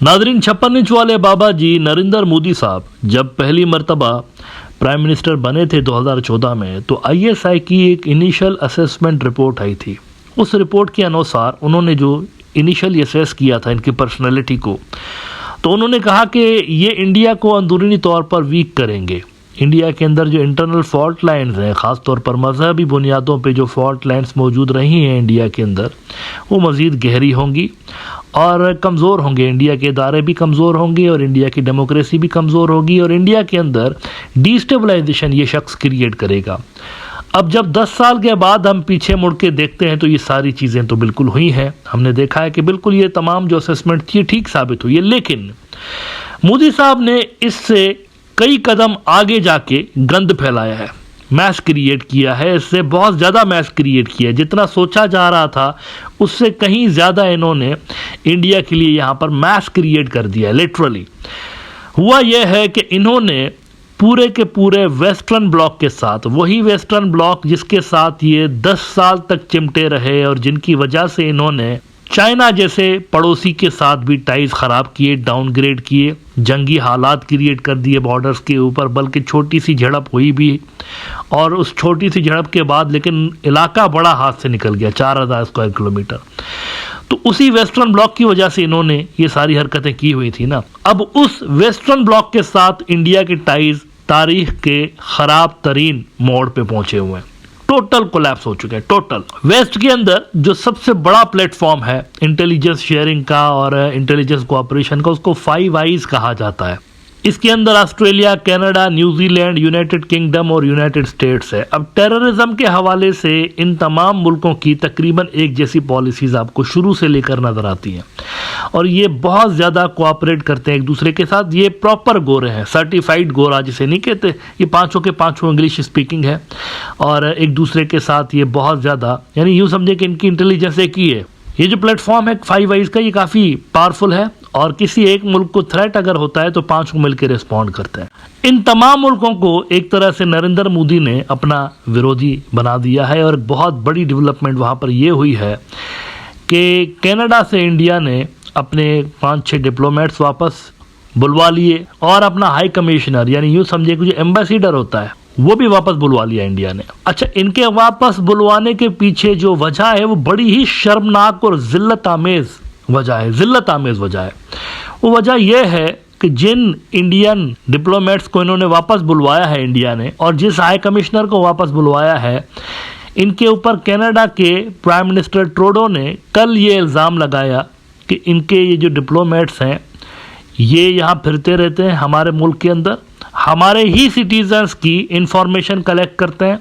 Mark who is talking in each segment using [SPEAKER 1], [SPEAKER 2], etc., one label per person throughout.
[SPEAKER 1] Nadreen, 56 inch वाले बाबा जी नरेंद्र मोदी साहब जब पहली मर्तबा प्राइम मिनिस्टर बने थे 2014 में, तो आईएसआई की एक इनिशियल असेसमेंट रिपोर्ट आई थी। उस रिपोर्ट के अनुसार उन्होंने जो इनिशियल असेस किया था इनकी पर्सनैलिटी को, तो उन्होंने कहा कि ये इंडिया को अंदरूनी तौर पर वीक करेंगे। इंडिया के अंदर जो इंटरनल फॉल्ट लाइन्स हैं, ख़ास तौर पर मजहबी बुनियादों पे जो फॉल्ट लाइन्स मौजूद रही हैं इंडिया के अंदर, वो मज़ीद गहरी होंगी और कमज़ोर होंगे। इंडिया के इदारे भी कमज़ोर होंगे और इंडिया की डेमोक्रेसी भी कमज़ोर होगी और इंडिया के अंदर डिस्टेबलाइजेशन ये शख्स क्रिएट करेगा। अब जब 10 साल के बाद हम पीछे मुड़ के देखते हैं तो ये सारी चीज़ें तो बिल्कुल हुई हैं। हमने देखा है कि बिल्कुल ये तमाम जो असेसमेंट थी ठीक साबित हुई है। लेकिन मोदी साहब ने इससे कई कदम आगे जाके गंद फैलाया है, मैस क्रिएट किया है, इससे बहुत ज़्यादा मैस क्रिएट किया है। जितना सोचा जा रहा था उससे कहीं ज़्यादा इन्होंने इंडिया के लिए यहाँ पर मैस क्रिएट कर दिया है। लिटरली हुआ यह है कि इन्होंने पूरे के पूरे वेस्टर्न ब्लॉक के साथ, वही वेस्टर्न ब्लॉक जिसके साथ ये 10 साल तक चिमटे रहे और जिनकी वजह से इन्होंने चाइना जैसे पड़ोसी के साथ भी टाइज ख़राब किए, डाउनग्रेड किए, जंगी हालात क्रिएट कर दिए बॉर्डर्स के ऊपर, बल्कि छोटी सी झड़प हुई भी और उस छोटी सी झड़प के बाद लेकिन इलाका बड़ा हाथ से निकल गया, 4000 स्क्वायर किलोमीटर। तो उसी वेस्टर्न ब्लॉक की वजह से इन्होंने ये सारी हरकतें की हुई थी ना। अब उस वेस्टर्न ब्लॉक के साथ इंडिया के टाइज तारीख के ख़राब तरीन मोड़ पे पहुंचे हुए हैं, टोटल कोलैप्स हो चुके हैं। टोटल वेस्ट के अंदर जो सबसे बड़ा प्लेटफॉर्म है इंटेलिजेंस शेयरिंग का और इंटेलिजेंस कोऑपरेशन का, उसको 5 आईज कहा जाता है। इसके अंदर Australia, Canada, New Zealand, United kingdom और यूनाइटेड स्टेट्स है। अब टेररिज्म के हवाले से इन तमाम मुल्कों की तकरीबन एक जैसी पॉलिसीज आपको शुरू से लेकर नजर आती हैं और ये बहुत ज़्यादा कोऑपरेट करते हैं एक दूसरे के साथ। ये प्रॉपर गोरे हैं, सर्टिफाइड गोरा जिसे नहीं कहते, ये पाँचों के पाँचों इंग्लिश स्पीकिंग है और एक दूसरे के साथ ये बहुत ज़्यादा, यानी यूँ समझे कि इनकी इंटेलिजेंस एक ही है। ये जो प्लेटफॉर्म है 5 आईज का, ये काफ़ी पावरफुल है और किसी एक मुल्क को थ्रेट अगर होता है तो 5 को मिलकर रिस्पॉन्ड करते हैं। इन तमाम मुल्कों को एक तरह से नरेंद्र मोदी ने अपना विरोधी बना दिया है और बहुत बड़ी डेवलपमेंट वहाँ पर ये हुई है कि कनाडा से इंडिया ने अपने 5-6 डिप्लोमेट्स वापस बुलवा लिए और अपना हाई कमिश्नर, यानी यूँ समझे कि जो एम्बेसडर होता है, वो भी वापस बुलवा लिया इंडिया ने। अच्छा, इनके वापस बुलवाने के पीछे जो वजह है वो बड़ी ही शर्मनाक और जिल्लत आमेज वजह है, जिल्लत आमेज वजह है। वो वजह यह है कि जिन इंडियन डिप्लोमेट्स को इन्होंने वापस बुलवाया है इंडिया ने और जिस हाई कमिश्नर को वापस बुलवाया है, इनके ऊपर कनाडा के प्राइम मिनिस्टर ट्रूडो ने कल ये इल्ज़ाम लगाया कि इनके ये जो डिप्लोमेट्स हैं ये यहाँ फिरते रहते हैं हमारे मुल्क के अंदर, हमारे ही सिटीजन्स की इंफॉर्मेशन कलेक्ट करते हैं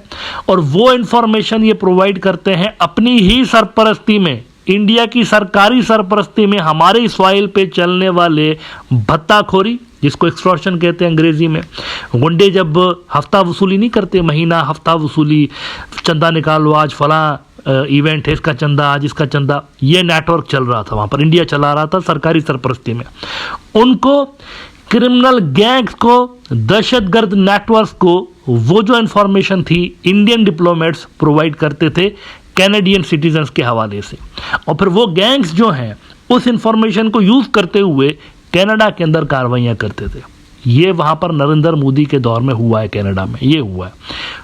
[SPEAKER 1] और वो इंफॉर्मेशन ये प्रोवाइड करते हैं अपनी ही सरपरस्ती में, इंडिया की सरकारी सरपरस्ती में, हमारे सॉइल पे चलने वाले भत्ताखोरी, जिसको एक्सटॉर्शन कहते हैं अंग्रेजी में। गुंडे जब हफ्ता वसूली नहीं करते, महीना हफ्ता वसूली, चंदा निकालो, आज फलां इवेंट है, इसका चंदा, आज इसका चंदा, ये नेटवर्क चल रहा था वहाँ पर, इंडिया चला रहा था सरकारी सरपरस्ती में। उनको, क्रिमिनल गैंग्स को, दहशतगर्द नेटवर्क्स को वो जो इंफॉर्मेशन थी इंडियन डिप्लोमेट्स प्रोवाइड करते थे कैनेडियन सिटीजन्स के हवाले से, और फिर वो गैंग्स जो हैं उस इंफॉर्मेशन को यूज़ करते हुए कनाडा के अंदर कार्रवाइयाँ करते थे। ये वहाँ पर नरेंद्र मोदी के दौर में हुआ है, कनाडा में ये हुआ है।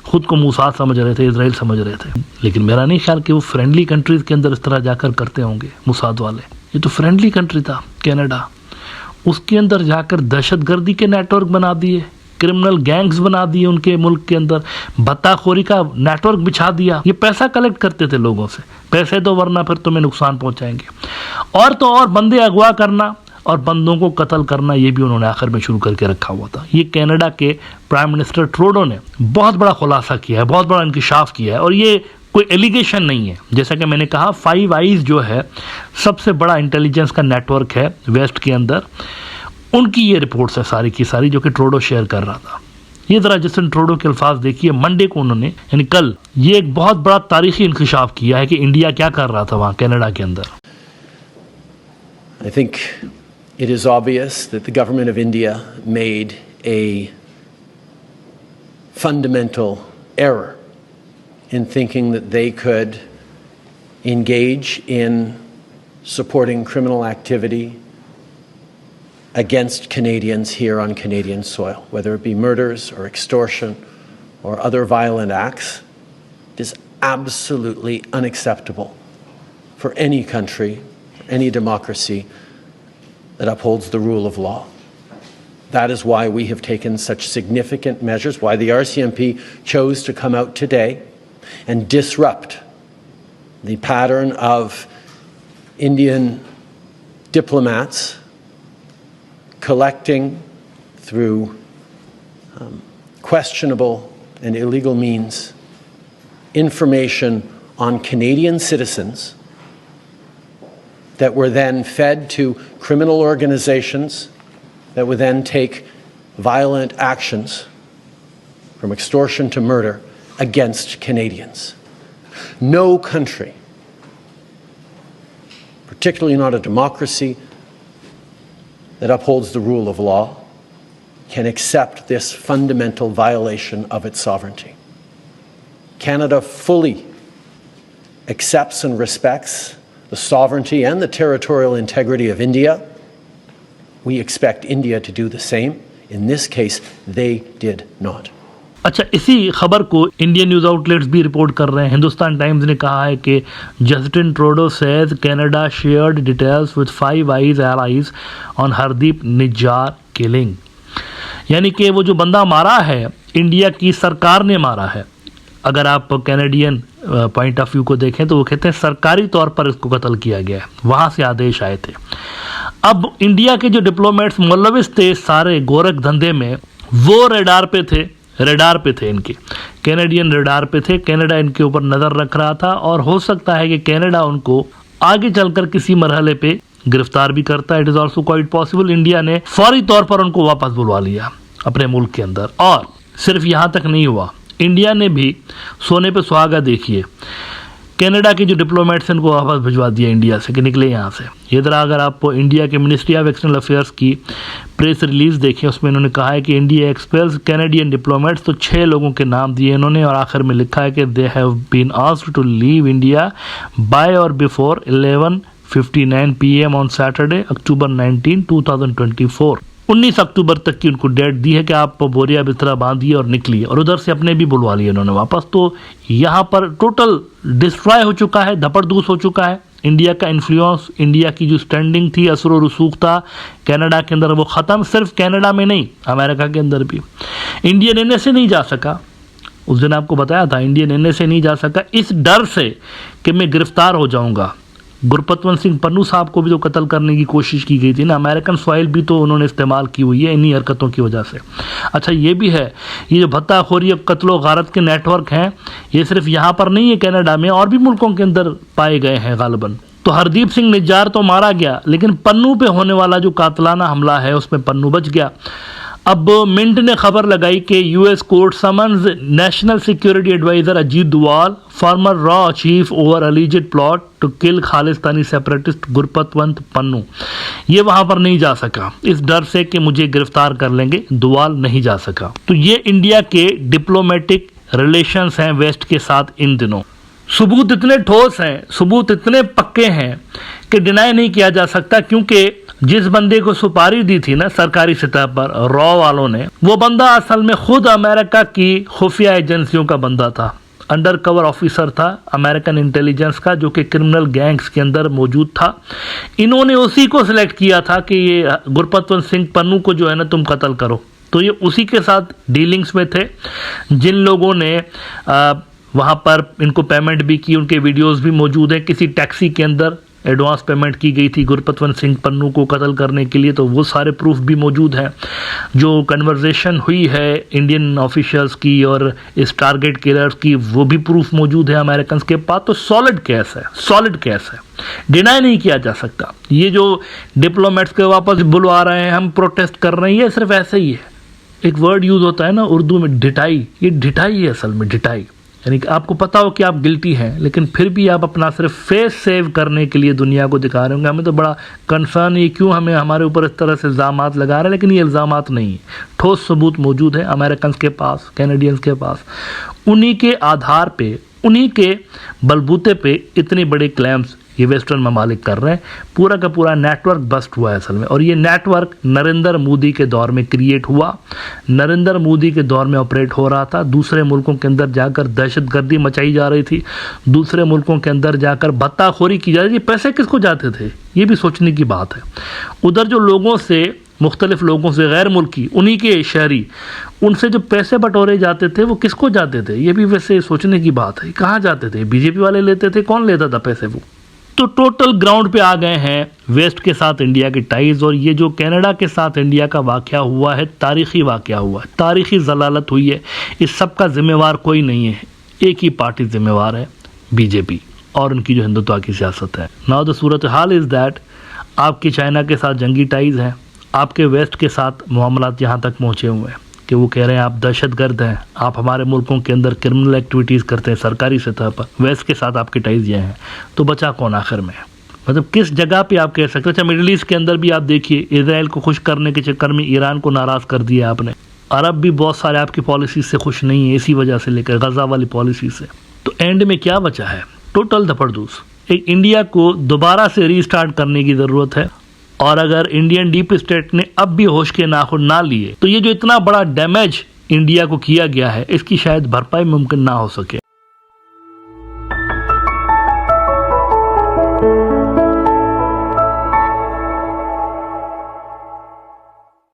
[SPEAKER 1] खुद को मूसाद समझ रहे थे, इजराइल समझ रहे थे, लेकिन मेरा नहीं ख्याल कि वो फ्रेंडली कंट्रीज़ के अंदर इस तरह जाकर करते होंगे मूसाद वाले। ये तो फ्रेंडली कंट्री था कनाडा, उसके अंदर जाकर दहशतगर्दी के नेटवर्क बना दिए, क्रिमिनल गैंग्स बना दिए उनके मुल्क के अंदर, भत्ताखोरी का नेटवर्क बिछा दिया। ये पैसा कलेक्ट करते थे लोगों से, पैसे दो वरना फिर तुम्हें नुकसान पहुंचाएंगे। और तो और बंदे अगवा करना और बंदों को कत्ल करना, ये भी उन्होंने आखिर में शुरू करके रखा हुआ था। ये कनाडा के प्राइम मिनिस्टर ट्रूडो ने बहुत बड़ा खुलासा किया है, बहुत बड़ा इंकिशाफ किया है और ये कोई एलिगेशन नहीं है। जैसा कि मैंने कहा 5 आईज जो है सबसे बड़ा इंटेलिजेंस का नेटवर्क है वेस्ट के अंदर, उनकी ये रिपोर्ट्स है सारी की सारी जो कि ट्रूडो शेयर कर रहा था। ये ज़रा जस्टिन ट्रूडो के अल्फाज देखिए, मंडे को उन्होंने, यानी कल, ये एक बहुत बड़ा तारीखी इंकिशाफ किया है कि इंडिया क्या कर रहा था वहाँ कनाडा के अंदर।
[SPEAKER 2] I think it is obvious that the government of India made a fundamental error in thinking that they could engage in supporting criminal activity against Canadians here on Canadian soil, whether it be murders or extortion or other violent acts. It is absolutely unacceptable for any country, any democracy that upholds the rule of law. That is why we have taken such significant measures, why the RCMP chose to come out today and disrupt the pattern of Indian diplomats collecting through questionable and illegal means information on Canadian citizens that were then fed to criminal organizations that would then take violent actions from extortion to murder against Canadians. No country, particularly not a democracy that upholds the rule of law, can accept this fundamental violation of its sovereignty. Canada fully accepts and respects the sovereignty and the territorial integrity of India. We expect India to do the same. In this case, they did not.
[SPEAKER 1] अच्छा, इसी खबर को Indian news outlets भी report कर रहे हैं। Hindustan times ने कहा है कि Justin Trudeau says Canada shared details with five allies on Hardeep Nijjar killing, यानी कि वो जो बंदा मारा है इंडिया की सरकार ने मारा है। अगर आप कैनेडियन पॉइंट ऑफ व्यू को देखें तो वो कहते हैं सरकारी तौर पर इसको कत्ल किया गया है, वहाँ से आदेश आए थे। अब इंडिया के जो डिप्लोमेट्स मुलविस थे सारे गोरख धंधे में, वो रेडार पे थे इनके, कैनेडियन रेडार पे थे। कनाडा इनके ऊपर नज़र रख रहा था और हो सकता है कि कनाडा उनको आगे चलकर किसी मरहले पे गिरफ्तार भी करता है। It is also quite possible. India ने फौरी तौर पर उनको वापस बुलवा लिया अपने मुल्क के अंदर। और सिर्फ यहाँ तक नहीं हुआ, इंडिया ने भी सोने पे सुहागा देखिए, कनाडा के जो डिप्लोमेट्स हैं उनको वापस भिजवा दिया इंडिया से कि निकले यहाँ से। ये तरह अगर आप इंडिया के मिनिस्ट्री ऑफ एक्सटर्नल अफेयर्स की प्रेस रिलीज देखें, उसमें इन्होंने कहा है कि इंडिया एक्सपेल्स कैनेडियन डिप्लोमेट्स, तो 6 लोगों के नाम दिए इन्होंने और आखिर में लिखा है कि they have been asked to leave India by और before 11:59 PM on Saturday October 19, 2024। 19 October तक की उनको डेट दी है कि आप बोरिया बिस्तरा बांधिए और निकलिए, और उधर से अपने भी बुलवा लिए उन्होंने वापस। तो यहाँ पर टोटल डिस्ट्रॉय हो चुका है, धपड़धूस हो चुका है इंडिया का इन्फ्लुएंस, इंडिया की जो स्टैंडिंग थी, असर और रसूख था कनाडा के अंदर, वो ख़त्म। सिर्फ कनाडा में नहीं, अमेरिका के अंदर भी इंडियन एनए से नहीं जा सका। उस दिन आपको बताया था इंडियन एनए से नहीं जा सका इस डर से कि मैं गिरफ्तार हो जाऊँगा। गुरपतवंत सिंह पन्नू साहब को भी तो कत्ल करने की कोशिश की गई थी ना, अमेरिकन सॉइल भी तो उन्होंने इस्तेमाल की हुई है इन्हीं हरकतों की वजह से। अच्छा, ये भी है, ये जो भत्ताखोरी और कत्लो गारत के नेटवर्क हैं, ये सिर्फ यहाँ पर नहीं है, कनाडा में और भी मुल्कों के अंदर पाए गए हैं गालिबन। तो हरदीप सिंह निज्जार तो मारा गया, लेकिन पन्नू पे होने वाला जो कातलाना हमला है उसमें पन्नू बच गया। अब मिंट ने खबर लगाई कि US court summons national security adviser Ajit Doval, former रॉ chief over alleged plot to kill Khalistani separatist Gurpatwant Pannun. ये वहां पर नहीं जा सका इस डर से कि मुझे गिरफ्तार कर लेंगे, डोवाल नहीं जा सका। तो ये इंडिया के डिप्लोमेटिक रिलेशंस हैं वेस्ट के साथ इन दिनों। सबूत इतने ठोस हैं, सबूत इतने पक्के हैं कि डिनाई नहीं किया जा सकता, क्योंकि जिस बंदे को सुपारी दी थी ना सरकारी सतह पर रॉ वालों ने, वो बंदा असल में खुद अमेरिका की खुफिया एजेंसियों का बंदा था, अंडर कवर ऑफिसर था अमेरिकन इंटेलिजेंस का, जो कि क्रिमिनल गैंग्स के अंदर मौजूद था। इन्होंने उसी को सिलेक्ट किया था कि ये गुरपतवंत सिंह पन्नू को जो है ना तुम कत्ल करो। तो ये उसी के साथ डीलिंग्स में थे। जिन लोगों ने वहाँ पर इनको पेमेंट भी की, उनके वीडियोस भी मौजूद हैं। किसी टैक्सी के अंदर एडवांस पेमेंट की गई थी गुरपतवंत सिंह पन्नू को कत्ल करने के लिए, तो वो सारे प्रूफ भी मौजूद हैं। जो कन्वर्सेशन हुई है इंडियन ऑफिशियल्स की और इस टारगेट किलर्स की, वो भी प्रूफ मौजूद है अमेरिकन के पास। तो सॉलिड केस है, सॉलिड केस है, डिनाई नहीं किया जा सकता। ये जो डिप्लोमेट्स के वापस बुलवा रहे हैं, हम प्रोटेस्ट कर रहे हैं, ये सिर्फ ऐसे ही है। एक वर्ड यूज होता है ना उर्दू में, डिटाई, ये डिटाई है असल में, डिटाई, यानी कि आपको पता हो कि आप गिल्टी हैं, लेकिन फिर भी आप अपना सिर्फ फेस सेव करने के लिए दुनिया को दिखा रहे होंगे। हमें तो बड़ा कंसर्न है क्यों हमें हमारे ऊपर इस तरह से इल्ज़ामात लगा रहे हैं, लेकिन ये इल्ज़ामात नहीं है, ठोस सबूत मौजूद है अमेरिकन के पास, कैनेडियंस के पास। उन्हीं के आधार पे, उन्हीं के बलबूते पे इतने बड़े क्लेम्स ये वेस्टर्न ममालिक कर रहे हैं। पूरा का पूरा नेटवर्क बस्ट हुआ है असल में, और ये नेटवर्क नरेंद्र मोदी के दौर में क्रिएट हुआ, नरेंद्र मोदी के दौर में ऑपरेट हो रहा था। दूसरे मुल्कों के अंदर जाकर दहशतगर्दी मचाई जा रही थी, दूसरे मुल्कों के अंदर जाकर भत्ताखोरी की जा रही थी। पैसे किसको जाते थे, ये भी सोचने की बात है। उधर जो लोगों से, मुख्तलिफ लोगों से, गैर मुल्की, उन्हीं के शहरी, उनसे जो पैसे बटोरे जाते थे वो किसको जाते थे, ये भी वैसे सोचने की बात है। कहाँ जाते थे, बीजेपी वाले लेते थे, कौन लेता था पैसे वो। तो टोटल ग्राउंड पे आ गए हैं वेस्ट के साथ इंडिया के टाइज, और ये जो कनाडा के साथ इंडिया का वाकया हुआ है, तारीखी वाकया हुआ है, तारीखी जलालत हुई है। इस सब का जिम्मेवार कोई नहीं है, एक ही पार्टी जिम्मेवार है, बीजेपी, और उनकी जो हिंदुत्व की सियासत है। Now the Surat hall is that आपकी चाइना के साथ जंगी टाइज हैं, आपके वेस्ट के साथ मामलात यहाँ तक पहुँचे हुए हैं कि वो कह रहे हैं आप दहशतगर्द हैं, आप हमारे मुल्कों के अंदर क्रिमिनल एक्टिविटीज़ करते हैं सरकारी सतह पर। वेस्ट के साथ आपके टाइज ये हैं, तो बचा कौन आखिर में, मतलब किस जगह पे आप कह सकते हैं। अच्छा, मिडिल ईस्ट के अंदर भी आप देखिए, इजराइल को खुश करने के चक्कर में ईरान को नाराज़ कर दिया आपने। अरब भी बहुत सारे आपकी पॉलिसी से खुश नहीं है, इसी वजह से लेकर गजा वाली पॉलिसी से। तो एंड में क्या बचा है, टोटल धपड़धूस। एक इंडिया को दोबारा से रीस्टार्ट करने की ज़रूरत है, और अगर इंडियन डीप स्टेट ने अब भी होश के नाखून ना लिए तो ये जो इतना बड़ा डैमेज इंडिया को किया गया है, इसकी शायद भरपाई मुमकिन ना हो सके।